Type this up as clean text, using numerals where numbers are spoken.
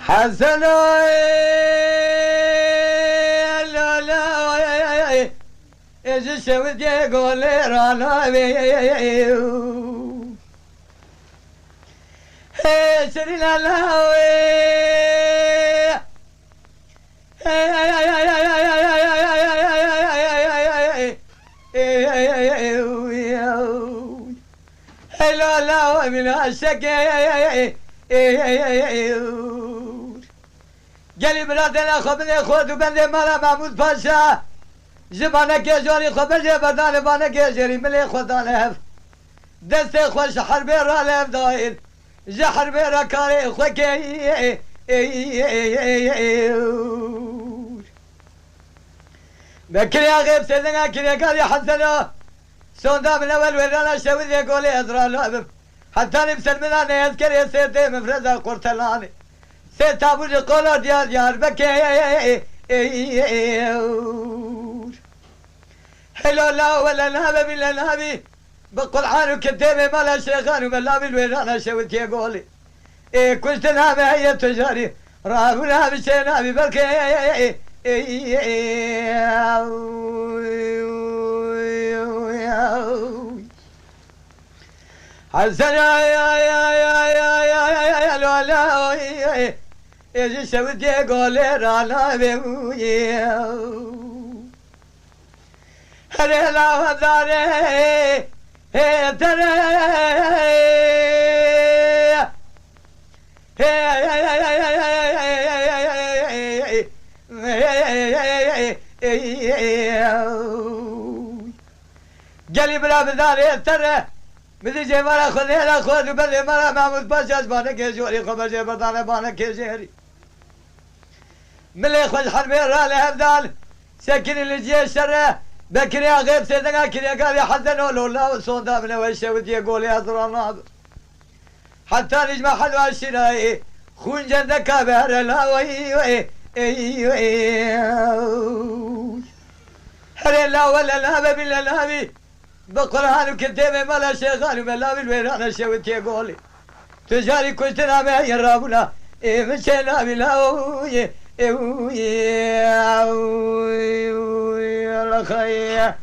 حسن لا لا اجي شوت يقول رانا سري لا لا لا لا من الشكي گلی برادر خبر خود و بنده مالا محمود پاشا زبانه که جوری خبر جه بدانه بانه که جری ملی خودانه هف دست خوش حربی را لف دایر جه حربی را کاری خوکی بکری آغیب سیدنگا کری کاری حسنو سوندا من اول ویرانا شوید یکولی ادرالو ابم حتی نمسل منانه یذکری سیده مفرزا قرطلانه سه تابوج قولا ديار بكير هلو لا ولا نابي بلا نابي بقرآن وكتابي مالا شيخان وملا بالويرانا شوت يقولي كنت نابي هي تجاري راب نابي شي نابي بلكي حسن يا يجي شوت يقول رانا بيويا هلا لا وداري ترى قالي بلا بداري ترى بدي جاي مرا خذينا خذ وبدي مرا محمود باشا زبانه كيجوري خبر جاي بردانه بانه كيجيري ملي خوش حربي رالي هبدال سكن اللي جاي شره بكري غيب سيدنا كري قال يا حزن ولا وصودا من وش ودي يقول يا ضرنا حتى نجمع حلوى الشراي خون جنة كبر لا وي هل لا ولا لا بلا لا بقرآن وكتابي مالا شيخان وملا بالويرانا شوت يقولي تجاري كنت نامي يا رابنا مشينا بلا الله خير